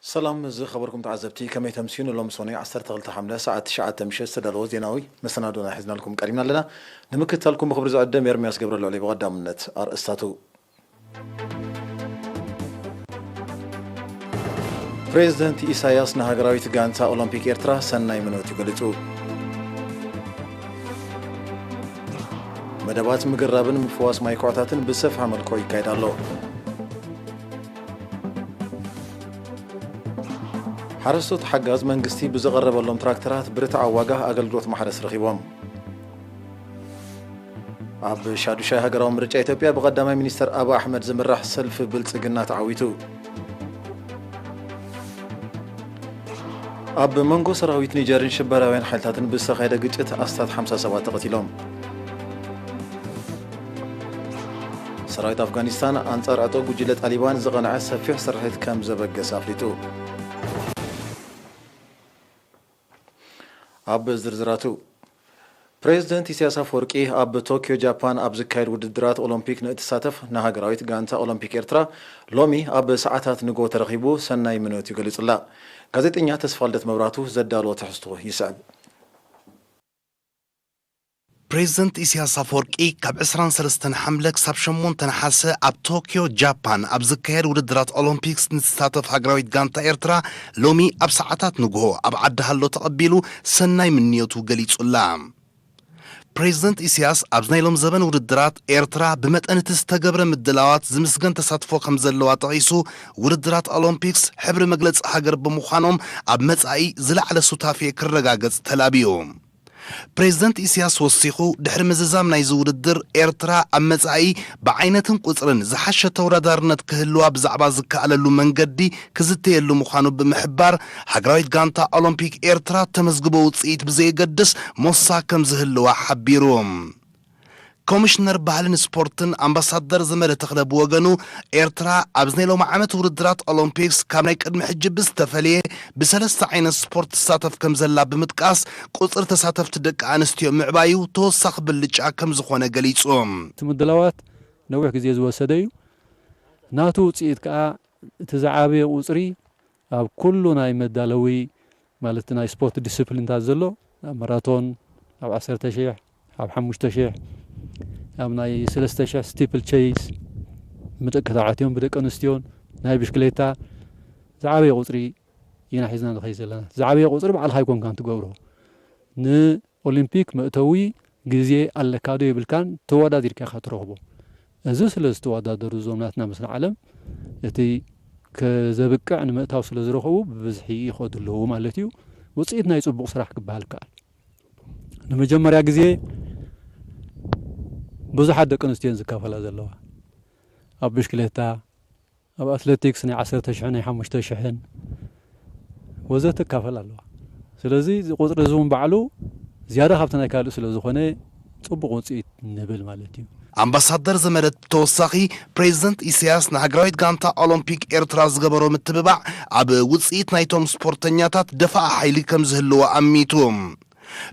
سلام زي خبركم تعزبتي كما يتمسين لهم صوني عصر تغلط حملة ساعة 9 تمشي استدلوا زيناوي مسنادونا حزنا لكم قريبنا لنا نمكت لكم بخبر زعدا ميرمياس قبر اللي بغدا منت ارستاتو بريزيدنت إساياس نهاجراويت غانتا أولمبيك إرترا سناي منوت يقلتو مدبات مقربن مفواس مايكوعتاتن بسف عمل كوي كايدالو حرستوت حجاز منجستي بزغرب لهم تراكترات برتع واجه أقلقوت محرس رخيبهم عب شادو شاي هجرام رجع إثيوبيا بقدام مينستر أبا أحمد زمرح سلف بلتقنات عويتو أب منغو سراويت نيجرين شبراوين حالتاتن بسخيدة قجت أستاذ 57 قتيلهم سراويت أفغانستان أنصار أتو جلة طالبان زغنع سفيح سرحت كم زبق سافلتو أب زرزراتو بريزيدنت إسياس أفورقي أب طوكيو جابان أب زكايد وددرات أولمبيك نتساتف نهاجراويت غانتا أولمبيك إرترا لومي أب ساعات نغو ترخيبو سناي منوت يقلص الله ጋዜጠኛ ተስፋልደት መብራቱ ዘዳሎ ተሕስቶ ይስዕብ بريزيدنت إسياس أفورقي كاب 23 حملة كساب شمون تنحاسة أب طوكيو جابان أب زكايد وددرات أولمبيكس نتساتف هاجراويت غانتا إرترا لومي أب ساعات نغو أب عدها اللو تقبلو سناي من نيوتو قليص الله بريزيدنت إسياس أبزنايلهم زبن وددرات إيرترا بمتأن تستقبر مدلوات زمسجن تصادفو خمزلوات عيسو وددرات أولمبيكس حبر مجلس حجر بمخانهم أب متأي زلع على سوتافي كرجاجز تلابيهم بريزيدنت إسياس وصيخو دحر مززام نايزو وددر إيرترا أب متأي بعينة قصرن زحشة توردارنت كهلوا بزعبا زكا على اللو منجدي كزتي اللو مخانو بمحبار حجرايت غانتا أولمبيك إيرترا تمزقبو وصيت بزي قدس موسا كم زهلوا حبيروم كوميشنر بحالن سبورتن أمباسادر زمالة تخلب وغنو إيرترا أبزنيلو معامت وردرات أولمبيكس كامنايك قدم حجب بستفاليه بسلسة عين سبورت تساتف كم زلا بمتقاس قصر تساتف تدك آنستيو معبايو توسخ باللجعة كم زخوانا قليتهم تمدلوات نوح كزيز وسديو ناتو تسيد كا تزعابي وصري أب كلو ناي مدالوي مالتنا سبورت ديسيبلين تازلو ماراثون أب 10 تشيح أب 5 تشيح أمناي سلستة ستيبل تشيس متكتعاتهم بدك أنستيون ناي بشكليتا زعابي قصري ينحيزنا نخيز لنا زعابي قصري بعد هايكون كان تقوله ن أولمبيك مأتوي جزية على كادو بالكان توادا ديرك خاطرهبو أزوس لستوادا درزومناتنا مثل العالم يتي كزبكع عن مأتاو سلزرخبو بزحي يخود له مالتيو وصيتنا يصبغ صراحة بهالكال نمجمر يا جزية بزحد دق أنستين زكافلا زلوا أب بشكليتا أب أثليتيكس ني 10 تشحن 5 تشحن وزت كافلا الله سلازي قطر زوم بعلو زيادة خبتنا كالو سلازخونه صبغ وصيت نبل مالتي أمباسادر زمالت توساقي بريزيدنت إسياس نهاجراويت غانتا أولمبيك إيرترا زغبرو متببع أب وصيت نايتوم سبورتنياتات دفع حيلي كم زهلوا أميتوم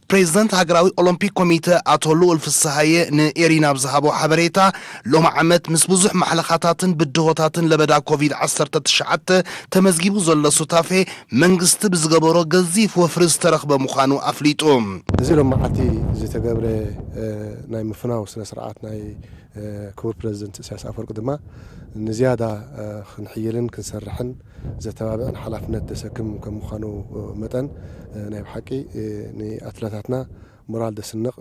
بريزيدنت هاجراوي أولمبيك كوميتي أتولو الفسحية نإيرينا بزهابو حبريتا لهم عمت مسبوزح محلقاتاتن بالدهوتاتن لبدا كوفيد 19 تمزجيبو زل سوتافي منجست بزغبرو غزيف وفرز ترخب مخانو أفليتهم زيلو معتي زي تقابر ناي مفناو سنة سرعات ناي كور بريزيدنت إسياس أفورقي دما نزيادة خنحيلن كنسرحن زي تبابعن حلافنت تسكم كمخانو متن نايب حقي ني أثلاتاتنا مرال دسنق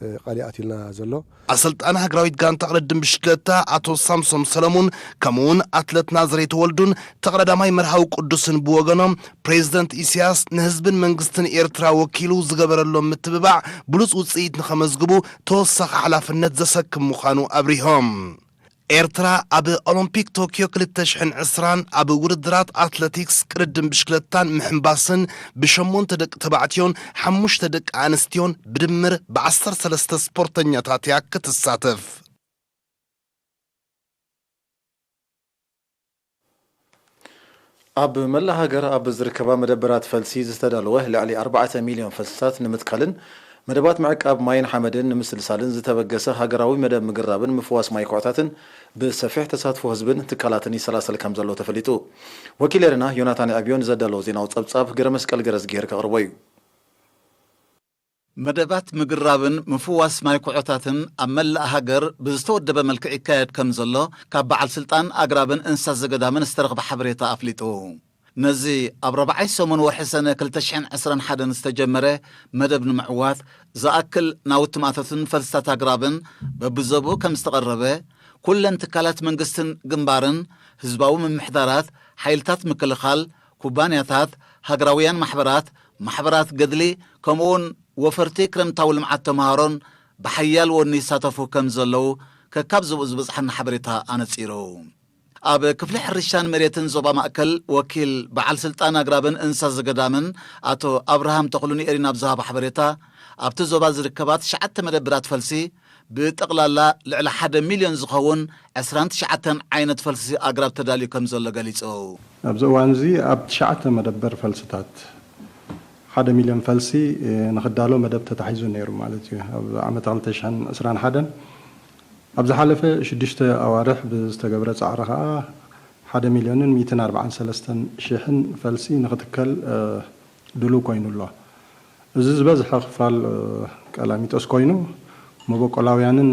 بقاليات لنا زلو أصلت أنا هجراويت كان تقرد بشكلتا أتو سامسون سلمون كمون أثلت نازريت ولدون تقرد ماي مرحو قدسن بوغنم بريزيدنت إسياس نهزبن منجستن إيرترا وكيلو زغبر اللهم متببع بلوس وصيت نخمزقبو توسخ حلافنت زسك مخانو أبريهم إيرترا أب أولمبيك طوكيو كلتشحن عسران أب وردرات أتلتيكس كردن بشكلتان محنباسن بشمون تدك تبعتيون حموش تدك آنستيون بدمر بعصر سلسة سبورتنيا تاتياك كتساتف أب ملا هاجر أب زركبا مدبرات فلسي زتدلوه لعلي 4 مليون فلسات نمتقلن መደባት معقب ማይን ሐመድን ንምስልሳልን ዝተበገሰ ሃገራዊ መደብ ምግራብን ምፍዋስ ማይ ኳዕታትን ብሰፊሕ ተሳትፎ ህዝብን ትካላትን ይሰላሰል ከም ዘሎ ተፈሊጡ ወኪለና ዮናታን አብዮን ዘዳለው ዜናው ጸብጻብ ገረ መስቀል ገረዝ ጌር ከቅርበዩ መደባት ምግራብን ምፍዋስ ማይ ኳዕታትን አመላ ሃገር ብዝተወደበ መልክዕ ይካየድ ከም ዘሎ ካብ በዓል ስልጣን አግራብን እንስሳ ዘገዳምን ዝተረኸበ ሓበሬታ አፍሊጡ ነዚ ኣብ 4 ሰሙን ወርሒ ሰነ 2021 ዝተጀመረ መደብ ንምዕዋት ዝኣክል ናውቲ ማእተትን ፈልስታት አግራብን በብዘቡ ከም ዝተቐረበ ኩለን ትካላት መንግስትን ግንባርን ህዝባዊ ምምሕዳራት ሓይልታት ምክልኻል ኩባንያታት ሃገራውያን ማሕበራት ገድሊ ከምኡውን ወፈርቲ ክረምታዊ ልምዓት ተምሃሮን ብሓያል ወኒ ይሳተፉ ከም ዘለው ከካብ ዝበፅሐና ሓበሬታ ኣነፂሩ ኣብ ክፍሊ ሕርሻን መሬትን ዞባ ማእከል ወኪል በዓል ስልጣን አግራብን እንስሳ ዘገዳምን አቶ አብርሃም ተኽሉን ኤሪና ብዝሃብ ሓበሬታ ኣብቲ ዞባ ዝርከባት 9 መደብራት ፈልሲ ብጠቕላላ ልዕሊ 1 ሚልዮን ዝኸውን 29 ዓይነት ፈልሲ አግራብ ተዳልዩ ከም ዘሎ ገሊጹ ኣብዚ እዋን እዚ ኣብ 9 መደበር ፈልስታት 1 ሚልዮን ፈልሲ ንኽዳሎ መደብ ተታሒዙ ነይሩ ማለት እዩ ኣብ ዓመት 2021 ኣብ ዝሓለፈ 6 ኣዋርሕ ብዝተገብረ ጻዕሪ ከዓ 1 ሚልዮንን 143 ሽሕን ፈልሲ ንኽትከል ድሉው ኮይኑ ኣሎ እዚ ዝበዝሐ ክፋል ቀላሚጦስ ኮይኑ መበቆላውያንን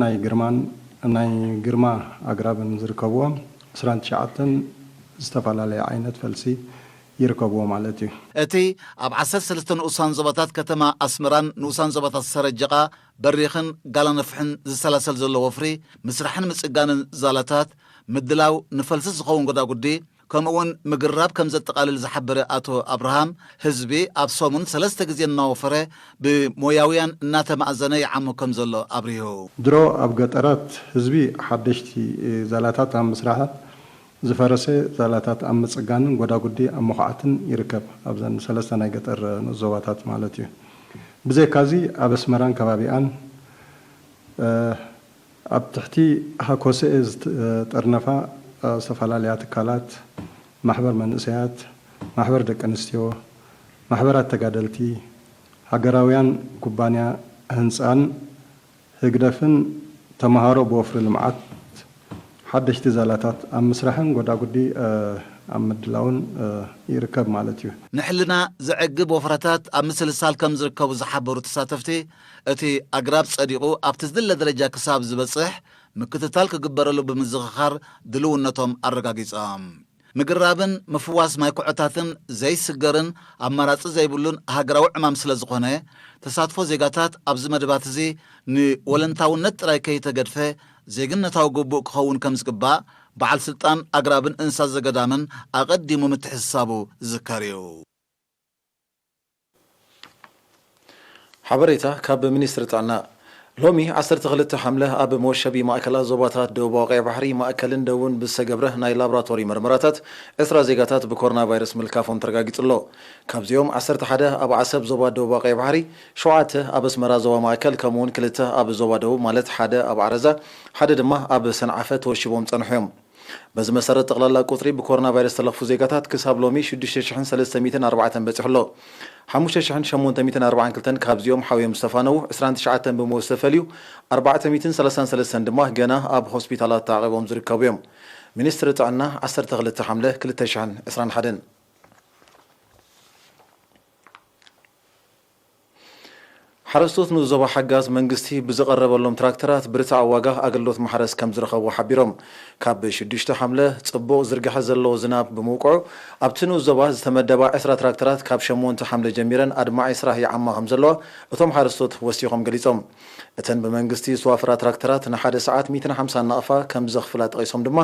ናይ ግርማ አግራብን ዝርከብዎም 29 ዝተፈላለዩ ዓይነት ፈልሲ ይርከብዎ ማለት እዩ እቲ ኣብ 13 ንኡሳን ዞባታት ከተማ ኣስመራን ንኡሳን ዞባታት ሰረጀቓ በሪኽን ጋላነፍሕን ዝሰላሰል ዘሎ ወፍሪ ምስራሕን ምጽጋንን ዛላታት ምድላው ንፈልሲ ዝኸውን ጎዳጉዲ ከምኡውን ምግራብ ከም ዘጠቃልል ዝሓበረ አቶ አብርሃም ህዝቢ ኣብ ሰሙን 3 ግዜ እናወፈረ ብሞያውያን እናተማእዘነ ይዓሙ ከም ዘሎ አብሪሁ ድሮ ኣብ ገጠራት ህዝቢ ሓደሽቲ ዛላታት ኣብ ምስራሓት ዝፈረሰ ዛላታት ኣብ ምጽጋንን ጎዳጉዲ ኣብ መኹዓትን ይርከብ ኣብዘን 3 ናይ ገጠር ዞባታት ማለት እዩ ብዘይካዚ ኣብ ኣስመራን ከባቢኣን ኣብ ትሕቲ ሃኮሰኤ ዝጠርነፋ ዝተፈላለዩ ትካላት ማሕበር መንእሰያት ማሕበር ደቂ ኣንስትዮ ማሕበራት ተጋደልቲ ሃገራውያን ኩባንያ ህንፃን ህግደፍን ተምሃሮ ብወፍሪ ልምዓት ሓደሽቲ ዛላታት ኣብ ምስራሕን ጎዳጉዲ ኣብ ምድላውን ይርከብ ማለት እዩ ንሕልና ዘዕግብ ወፍረታት ኣብ ምስልሳል ከም ዝርከቡ ዝሓበሩ ተሳተፍቲ እቲ አግራብ ጸዲቑ ኣብቲ ዝድለ ደረጃ ክሳብ ዝበጽሕ ምክትታል ክግበረሉ ብምዝኽኻር ድልውነቶም ኣረጋጊጾም ምግራብን ምፍዋስ ማይ ኩዕታትን ዘይስገርን ኣማራፂ ዘይብሉን ሃገራዊ ዕማም ስለ ዝኾነ ተሳትፎ ዜጋታት ኣብዚ መደባት እዚ ንወለንታውነት ጥራይ ከይተገድፈ ዜግነታዊ ግቡእ ክኸውን ከም ዝግባእ በዓል ስልጣን አግራብን እንስሳ ዘገዳምን ኣቐዲሙ ምትሕሳቡ ዝዝከር እዩ ሓበሬታ ካብ ሚኒስትሪ ጥዕና ሎሚ 12 ሐምለ ኣብ መወሸቢ ማእከላት ዞባታት ደቡባዊ ቀይ ባሕሪ ማእከልን ደቡብን ብዝተገብረ ናይ ላቦራቶሪ ምርመራታት 20 ዜጋታት ብኮሮና ቫይረስ ምልካፎም ተረጋጊጹሎ ካብዚኦም 11 ኣብ ዓሰብ ዞባ ደቡባዊ ቀይ ባሕሪ 7 ኣብ ኣስመራ ዞባ ማእከል ከምኡውን 2 ኣብ ዞባ ደቡብ ማለት 1 ኣብ ዓረዛ 1 ድማ ኣብ ሰንዓፈ ተወሽቦም ጸንሖም በዚ መሰረት ጠቅላላ ቁጥሪ ብኮሮና ቫይረስ ተለኽፉ ዜጋታት ክሳብ ሎሚ 6304 በጽሕሎ 5842 ካብዚኦም ሓዊዮም ዝተፋነው 29 ብሞት ዝተፈልዩ 433 ድማ ገና ኣብ ሆስፒታላት ተዓቂቦም ዝርከቡ እዮም ሚኒስትሪ ጥዕና 12 ሐምለ 2021 ሓረስቶት ንዞባ ሓጋዝ መንግስቲ ብዝቐረበሎም ትራክተራት ብርትዕ ዋጋ ኣገልግሎት ማሕረስ ከም ዝረኸቡ ሓቢሮም ካብ 6 ሐምለ ጽቡቕ ዝርግሐ ዘለዎ ዝናብ ብምውቅዑ ኣብቲ ንዞባ ዝተመደባ 20 ትራክተራት ካብ 8 ሐምለ ጀሚረን ኣድማዒ ስራሕ ይዓማ ከም ዘለዋ እቶም ሓረስቶት ወሲኾም ገሊጾም እተን ብመንግስቲ ዝዋፈራ ትራክተራት ንሓደ ሰዓት 150 ነቕፋ ከም ዘኽፍላ ጠቒሶም ድማ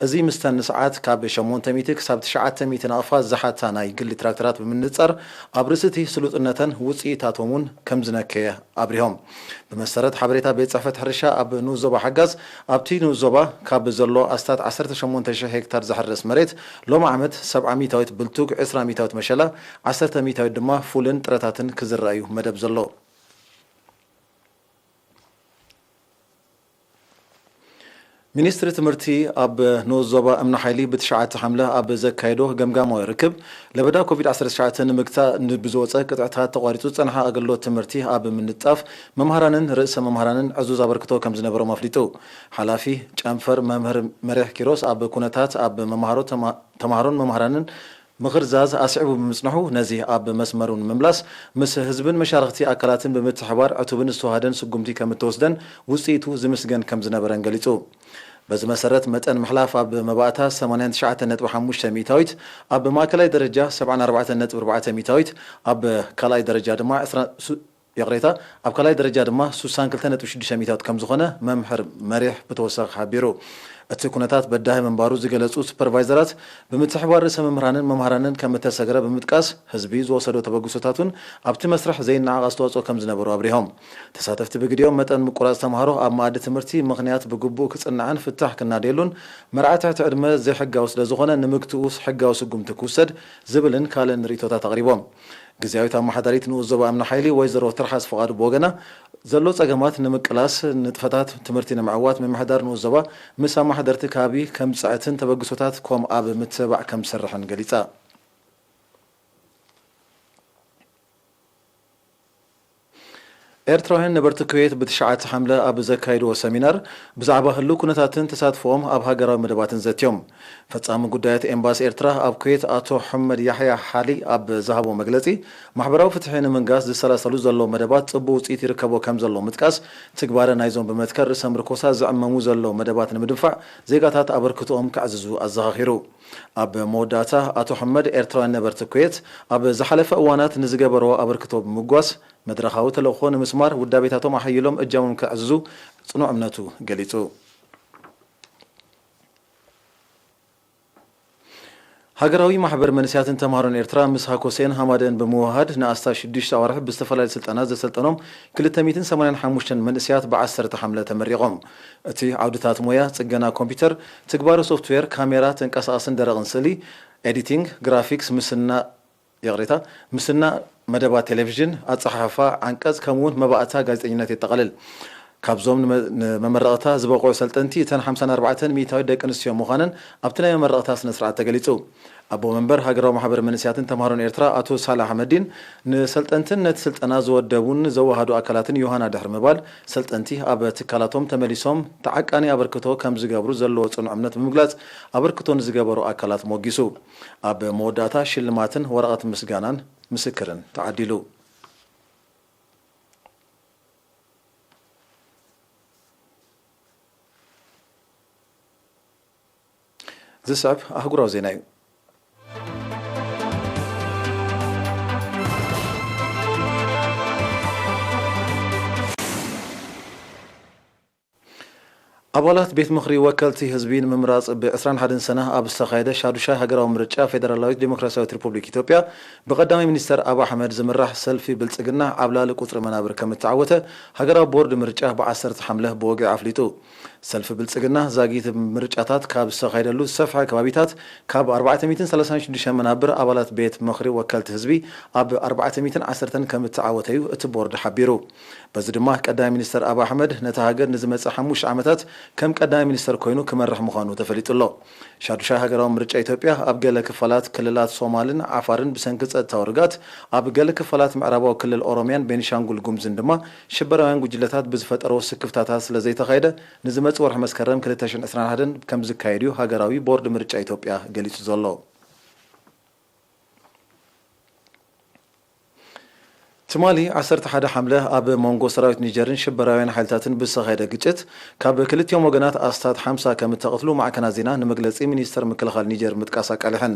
እዚ ምስተን ሰዓት ካብ 800 ክሳብ 900 ነቕፋ ዝሓታ ናይ ግሊ ትራክተራት ብምንጻር ኣብ ርስቲ ስሉጥነተን ውፅኢታቶምን ከም ዝነከየ ኣብሪሆም ብመሰረት ሓበሬታ ቤት ጽሕፈት ሕርሻ ኣብ ንዞባ ሓጋዝ ኣብቲ ንዞባ ካብ ዘሎ ኣስታት 18000 ሄክታር ዝሕረስ መሬት ሎሚ ዓመት 70 ሚታዊት ብልቱግ 20 ሚታዊት መሸላ 10 ሚታዊት ድማ ፉልን ጥረታትን ክዝረአዩ መደብ ዘሎ ሚኒስትሪ ትምህርቲ ኣብ ኖዞባ እምነ ሓይሊ ብትሽዓተ ሐምለ ኣብ ዘካይዶ ገምጋማዊ ርክብ ለበዳ ኮቪድ-19 ንምግታእ ንብዝወፀ ቅጥዕታት ተቋሪፁ ፀንሓ ኣገልግሎት ትምህርቲ ኣብ ምንጣፍ መምሃራንን ርእሰ መምሃራንን ዕዙዝ ኣበርክቶ ከም ዝነበሮም ኣፍሊጡ ሓላፊ ጨንፈር መምህር መሪሕ ኪሮስ ኣብ ኩነታት ኣብ ተምሃሮን መምሃራንን ምኽርዛዝ ኣስዒቡ ብምጽንሑ ነዚ ኣብ መስመሩን ምምላስ ምስ ህዝብን መሻርክቲ ኣካላትን ብምትሕባር ዕቱብን ዝተዋሃደን ስጉምቲ ከም እትወስደን ውፅኢቱ ዝምስገን ከም ዝነበረን ገሊጹ በዚ መሰረት መጠን ምሕላፍ ኣብ መባእታ 89.5 ሚታዊት ኣብ ማእከላይ ደረጃ 74.4 ሚታዊት ኣብ ካልኣይ ደረጃ ድማ يقريتا أب كلاي درجة دما سوسان كلتنا توشدي شميتات كم زخنة ممحر مريح بتوسخ حبيرو التكونات بدها من باروز جلسوا سوبرفايزرات بمتحوار رسم ممهرانن كم تسجرة بمتقاس حزبيز وصلوا تبغوساتون أبت مسرح زين نعاستوات وكم زنبرو أبريهم تساتفت بقديوم متن مقراص تمهرو أب مادة تمرتي مغنيات بجبو كتنعن في التحك الناديلون مرعتها تعدم زي حجة وصل زخنة نمكتوس حجة وسقم تكوسد زبلن كالن ريتوتا تقريبا جزاوي تام حضريت نوزبا من حيلي ويزرو ترحس فقاد بوغنا زلو صقمات نمقلاس نتفتات تمرتي معوات من محضر نوزبا مسا محضرت كابي كم ساعتين تبغسوتات كوم اب متبع كم سرحن غليصا ኤርትራውያን ነበርቲ ኩዌት ብትሽዓተ ሐምለ ኣብ ዘካይድዎ ሰሚናር ብዛዕባ ህሉ ኩነታትን ተሳትፎም ኣብ ሃገራዊ መደባትን ዘትዮም ፈጻሚ ጉዳያት ኤምባሲ ኤርትራ ኣብ ኩዌት አቶ ሐመድ ያሕያ ሓሊ ኣብ ዝሃቦ መግለጺ ማሕበራዊ ፍትሒ ንምንጋስ ዝሰላሰሉ ዘሎ መደባት ጽቡቕ ውጽኢት ይርከቦ ከም ዘሎ ምጥቃስ ትግባረ ናይዞም ብመትከር ርእሰ ምርኮሳ ዝዕመሙ ዘሎ መደባት ንምድንፋዕ ዜጋታት ኣበርክቶኦም ክዕዝዙ ኣዘኻኺሩ ኣብ መወዳእታ አቶ ሐመድ ኤርትራውያን ነበርቲ ኩዌት ኣብ ዝሓለፈ እዋናት ንዝገበሮ ኣበርክቶ ብምጓስ መድረኻዊ ተልእኾ ንምስማር ውዳቤታቶም ኣሕይሎም እጃሞም ክዕዝዙ ጽኑዕ እምነቱ ገሊጹ ሃገራዊ ማሕበር መንስያትን ተምሃሮን ኤርትራ ምስ ሃኮሴን ሃማደን ብምውሃድ ንኣስታ 6 ኣዋርሒ ብዝተፈላለዩ ስልጠናት ዘሰልጠኖም 285 መንስያት ብ10 ሐምለ ተመሪቖም እቲ ዓውድታት ሞያ ጽገና ኮምፒውተር ትግባር ሶፍትዌር ካሜራ ተንቀሳቐስን ደረቕን ስእሊ ኤዲቲንግ ግራፊክስ ምስና መደባት ቴሌቪዥን ኣጸሓሕፋ ዓንቀጽ ከምውን መባእታ ጋዜጠኝነት የጠቐልል ካብዞም መመረቕታ ዝበቆዑ ሰልጠንቲ እተን 54 ሚእታዊ ደቂ ኣንስትዮ ምዃነን ኣብቲ ናይ መመረቕታ ስነ ስርዓት ተገሊጹ ኣቦ መንበር ሃገራዊ ማሕበር መንስያትን ተምሃሮን ኤርትራ አቶ ሳላህ አሕመዲን ንሰልጠንትን ነቲ ስልጠና ዘወደቡን ዘዋሃዱ ኣካላትን ዮሃና ድሕሪ ምባል ሰልጠንቲ ኣብ ትካላቶም ተመሊሶም ተዓቃኒ ኣበርክቶ ከም ዝገብሩ ዘለዎ ጽኑዕ እምነት ብምግላጽ ኣበርክቶ ንዝገበሩ ኣካላት ሞጊሱ ኣብ መወዳእታ ሽልማትን ወረቐት ምስጋናን ምስክርን ተዓዲሉ ዝስዕብ ኣህጉራዊ ዜና እዩ አባላት ቤት ምክሪ ወከልቲ ህዝቢን ምምራጽ ብ21 ሰነ ኣብ ዝተኻየደ ሻዱሻይ ሃገራዊ ምርጫ ፌደራላዊት ዲሞክራሲያዊት ሪፑብሊክ ኢትዮጵያ ብቀዳማይ ሚኒስተር አብ አሕመድ ዝምራሕ ሰልፊ ብልጽግና ኣብ ላዕሊ ቁጽሪ መናብር ከም እተዓወተ ሃገራዊ ቦርድ ምርጫ ብ10 ሐምለ ብወግዒ ኣፍሊጡ ሰልፊ ብልጽግና ዛጊት ምርጫታት ካብ ዝተኻየደሉ ሰፍሐ ከባቢታት ካብ 436 መናብር አባላት ቤት ምክሪ ወከልቲ ህዝቢ ኣብ 410 ከም እተዓወተዩ እቲ ቦርድ ሓቢሩ በዚ ድማ ቀዳማይ ሚኒስተር አብ አሕመድ ነቲ ሃገር ንዝመጽእ 5 ዓመታት ከም ቀዳማይ ሚኒስተር ኮይኑ ክመርሕ ምዃኑ ተፈሊጡሎ ሻዱሻይ ሃገራዊ ምርጫ ኢትዮጵያ ኣብ ገለ ክፋላት ክልላት ሶማልን ዓፋርን ብሰንኪ ጸጥታዊ ርጋት ኣብ ገለ ክፋላት ምዕራባዊ ክልል ኦሮምያን ቤኒሻንጉል ጉሙዝን ድማ ሽበራውያን ጉጅለታት ብዝፈጠረው ስክፍታታት ስለ ዘይተኻየደ ንዝመጽእ ወርሒ መስከረም 2021 ከም ዝካየድ እዩ ሃገራዊ ቦርድ ምርጫ ኢትዮጵያ ገሊጹ ዘሎ ትማሊ 11 ሐምለ ኣብ ሞንጎ ሰራዊት ኒጀርን ሽበራውያን ሓይልታትን ብዝተኻየደ ግጭት ካብ ክልቲኦም ወገናት ኣስታት 50 ከም ተቐትሉ ማዕከናት ዜና ንመግለጺ ሚኒስተር ምክልኻል ኒጀር ምጥቃስ ኣቃሊሐን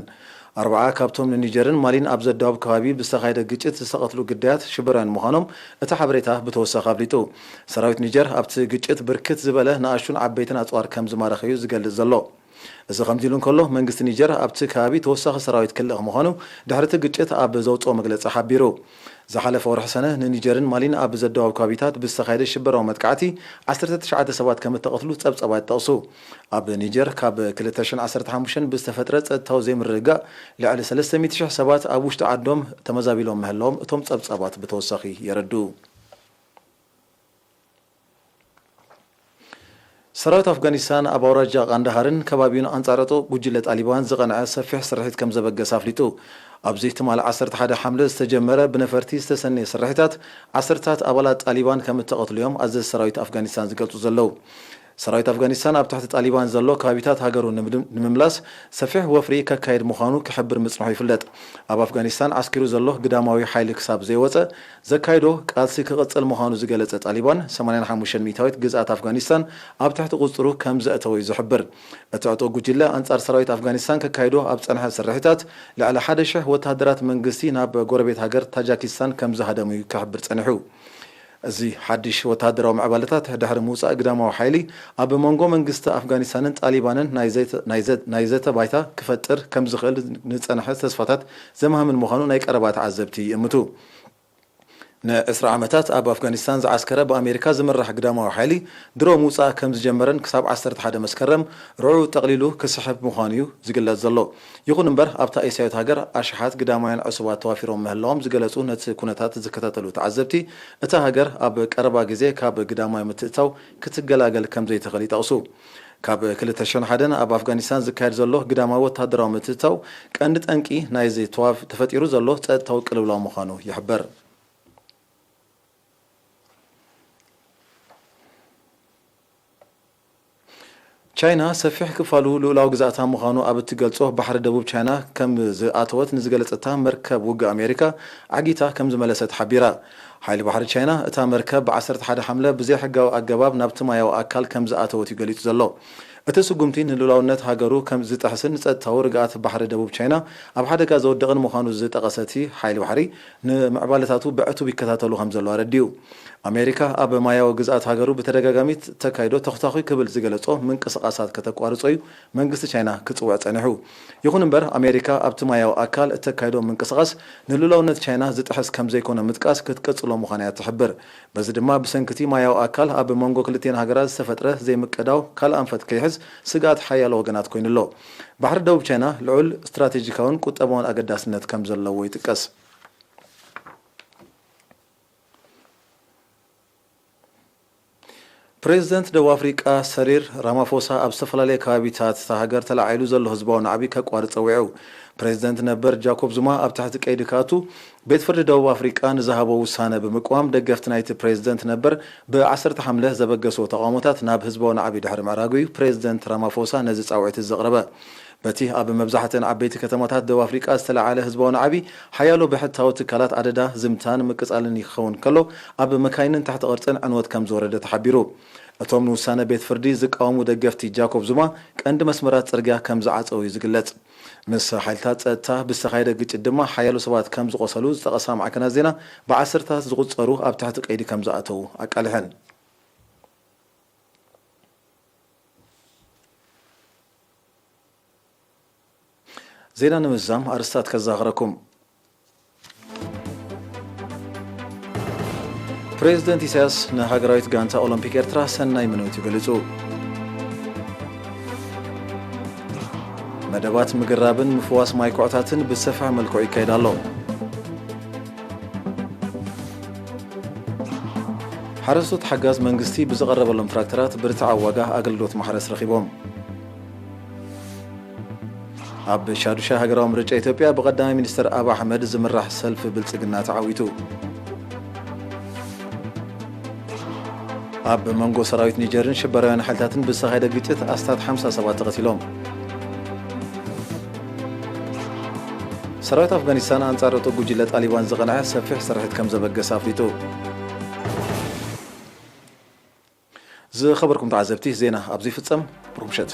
4 ካብቶም ንኒጀርን ማሊን ኣብ ዘዳውብ ከባቢ ብዝተኻየደ ግጭት ዝተቐትሉ ግዳያት ሽበራውያን ምዃኖም እቲ ሓበሬታ ብተወሳኺ ኣፍሊጡ ሰራዊት ኒጀር ኣብቲ ግጭት ብርክት ዝበለ ንኣሹን ዓበይትን ኣጽዋር ከም ዝማረኸ እዩ ዝገልጽ ዘሎ እዚ ከምዚ ኢሉ እንከሎ መንግስቲ ኒጀር ኣብቲ ከባቢ ተወሳኺ ሰራዊት ክልእ ምዃኑ ድሕሪ እቲ ግጭት ኣብ ዘውፅኦ መግለጺ ሓቢሩ ዝሓለፈ ወርሒ ሰነ ንኒጀርን ማሊን ኣብ ዘዳዋብ ከባቢታት ብዝተኻየደ ሽበራዊ መጥቃዕቲ 19 ሰባት ከም እተቐትሉ ጸብጸባት ጠቕሱ ኣብ ኒጀር ካብ 2015 ብዝተፈጥረ ጸጥታዊ ዘይምርግጋእ ልዕሊ 300,000 ሰባት ኣብ ውሽጢ ዓዶም ተመዛቢሎም ምህላዎም እቶም ጸብጸባት ብተወሳኺ የረዱ ሰራዊት አፍጋኒስታን ኣብ አውራጃ ቃንዳሃርን ከባቢውን አንጻረጦ ጉጅለ ጣሊባን ዝቐንዐ ሰፊሕ ስርሒት ከም ዘበገሰ አፍሊጡ ኣብዚ ትማል 11 ሐምለ ዝተጀመረ ብነፈርቲ ዝተሰነየ ስርሒታት ዓሰርታት አባላት ጣሊባን ከም ተቐትልዮም ኣዘዝ ሰራዊት አፍጋኒስታን ዝገልጹ ዘለው ሰራዊት አፍጋኒስታን ኣብ ታሕቲ ጣሊባን ዘሎ ከባቢታት ሃገሩ ንምምላስ ሰፊሕ ወፍሪ ከካይድ ምዃኑ ክሕብር ምጽንሑ ይፍለጥ ኣብ አፍጋኒስታን አስኪሩ ዘሎ ግዳማዊ ሓይሊ ክሳብ ዘይወፀ ዘካይዶ ቃልሲ ክቕጽል ምዃኑ ዝገለጸ ጣሊባን 85 ሚታዊት ግዝኣት አፍጋኒስታን ኣብ ታሕቲ ቁጽሩ ከም ዘእተወ ዝሕብር እቲ ዕጡቕ ጉጅለ አንጻር ሰራዊት አፍጋኒስታን ከካይዶ ኣብ ጸንሐ ስርሒታት ልዕሊ 1,000 ወታደራት መንግስቲ ናብ ጎረቤት ሃገር ታጃኪስታን ከም ዝሃደሙ ክሕብር ጸኒሑ እዚ ሓድሽ ወታደራዊ ምዕባለታት ድሕሪ ምውፃእ ግዳማዊ ሓይሊ ኣብ መንጎ መንግስቲ አፍጋኒስታንን ጣሊባንን ናይ ዘተ ባይታ ክፈጥር ከም ዝኽእል ንጸንሐ ተስፋታት ዘመሃምን ምዃኑ ናይ ቀረባ ተዓዘብቲ ይእምቱ ن10 ዓመታት ኣብ አፍጋኒስታን ዝዓስከረ በአሜሪካ ዝምራሕ ግዳማዊ ሓይሊ ድሮ ምውፃእ ከም ዝጀመረን ክሳብ 11 መስከረም ርዑ ጠቕሊሉ ክስሕብ ምዃኑ ዝግለጽ ዘሎ ይኹን እምበር ኣብታ ኤስያዊት ሃገር ኣሽሓት ግዳማውያን ዕሱባት ተዋፊሮም ምህላዎም ዝገለጹ ነቲ ኩነታት ዝከታተሉ ተዓዘብቲ እታ ሃገር ኣብ ቀረባ ግዜ ካብ ግዳማዊ ምትእታው ክትገላገል ከም ዘይትኽእል ይጠቕሱ ካብ 2001 ኣብ አፍጋኒስታን ዝካየድ ዘሎ ግዳማዊ ወታደራዊ ምትእታው ቀንዲ ጠንቂ ናይ ዘይተዋፍ ተፈጢሩ ዘሎ ጸጥታዊ ቅልውላው ምዃኑ ይሕበር ቻይና ሰፊሕ ክፋሉ ልኡላው ግዛእታ ምዃኑ ኣብ እትገልጾ ባሕሪ ደቡብ ቻይና ከም ዝኣተወት ንዝገለጸታ መርከብ ውግእ ኣሜሪካ ዓጊታ ከም ዝመለሰት ሓቢራ ሓይሊ ባሕሪ ቻይና እታ መርከብ ብ11 ሐምለ ብዘይሕጋዊ ኣገባብ ናብቲ ማያዊ ኣካል ከም ዝኣተወት ይገሊጹ ዘሎ እቲ ስጉምቲ ንልኡላውነት ሃገሩ ከም ዝጠሕስን ጸጥታዊ ርግኣት ባሕሪ ደቡብ ቻይና ኣብ ሓደጋ ዘወደቕን ምዃኑ ዝጠቐሰቲ ሓይሊ ባሕሪ ንምዕባለታቱ ብዕቱብ ይከታተሉ ከም ዘለዎ ረዲዩ ኣሜሪካ ኣብ ማያዊ ግዛኣት ሃገሩ ብተደጋጋሚ ተካይዶ ተኽታኺ ክብል ዝገለጾ ምንቅስቓሳት ከተቋርጾ እዩ መንግስቲ ቻይና ክጽውዕ ጸኒሑ ይኹን እምበር ኣሜሪካ ኣብቲ ማያዊ ኣካል እተካይዶ ምንቅስቓስ ንልኡላውነት ቻይና ዝጥሕስ ከም ዘይኮነ ምጥቃስ ክትቀጽሎ ምዃና እያ ትሕብር በዚ ድማ ብሰንኪቲ ማያዊ ኣካል ኣብ መንጎ ክልቴን ሃገራት ዝተፈጥረ ዘይምቀዳው ካልኣንፈት ከይሕዝ ስጋት ሓያሎ ወገናት ኮይኑሎ ባሕሪ ደቡብ ቻይና ልዑል ስትራቴጂካውን ቁጠባውን ኣገዳስነት ከም ዘለዎ ይጥቀስ ፕሬዝደንት ደቡብ አፍሪቃ ሰሪር ራማፎሳ ኣብ ዝተፈላለየ ከባቢታት ሃገር ተላዒሉ ዘሎ ህዝባዊ ናዕቢ ከቋርፅ ፀዊዑ ፕሬዝደንት ነበር ጃኮብ ዙማ ኣብ ታሕቲ ቀይዲ ካቱ ቤት ፍርዲ ደቡብ አፍሪቃ ንዝሃቦ ውሳነ ብምቋም ደገፍቲ ናይቲ ፕሬዝደንት ነበር ብ10 ሐምለ ዘበገሶ ተቃውሞታት ናብ ህዝባዊ ናዕቢ ድሕሪ ምዕራጉ ፕሬዝደንት ራማፎሳ ነዚ ጻውዒት ዘቕረበ በቲ ኣብ መብዛሕትአን ዓበይቲ ከተማታት ደቡብ አፍሪቃ ዝተለዓለ ህዝባዊ ናዕቢ ሓያሎ ብሕታዊ ትካላት ኣደዳ ዝምታን ምቅጻልን ይኸውን ከሎ ኣብ መካይንን ታሕቲ ቅርጽን ዕንወት ከም ዝወረደ ተሓቢሩ እቶም ንውሳነ ቤት ፍርዲ ዝቃወሙ ደገፍቲ ጃኮብ ዙማ ቀንዲ መስመራት ጽርግያ ከም ዝዓፀው ዝግለጽ ምስ ሓይልታት ጸጥታ ብዝተኻየደ ግጭት ድማ ሓያሎ ሰባት ከም ዝቆሰሉ ዝጠቐሳ ማዕከናት ዜና ብዓሰርታት ዝቁጸሩ ኣብ ታሕቲ ቀይዲ ከም ዝኣተው ኣቃሊሐን ዜና ንምዛም ኣርስታት ከዛኽረኩም ፕሬዝደንት ኢሳያስ ንሃገራዊት ጋንታ ኦሎምፒክ ኤርትራ ሰናይ ምንውት ይገልጹ መደባት ምግራብን ምፍዋስ ማይኩዕታትን ብሰፊሕ መልክዑ ይካየድ ኣሎ ሓረስቶት ሓጋዝ መንግስቲ ብዝቐረበሎም ትራክተራት ብርትዕ ዋጋ ኣገልግሎት ማሕረስ ረኺቦም ኣብ ሻዱሻ ሃገራዊ ምርጫ ኢትዮጵያ ብቀዳማይ ሚኒስትር አብ አሕመድ ዝምራሕ ሰልፊ ብልጽግና ተዓዊቱ ኣብ መንጎ ሰራዊት ኒጀርን ሽበራውያን ሓይልታትን ብዝተኻየደ ግጭት ኣስታት 50 ሰባት ተቐቲሎም ሰራዊት አፍጋኒስታን አንጻር ዕጡቕ ጉጅለ ጣሊባን ዝቐንዐ ሰፊሕ ስርሒት ከም ዘበገሰ ኣፍሊጡ ዝኸበርኩም ተዓዘብቲ ዜና ኣብዚ ፍጸም ብሩምሸት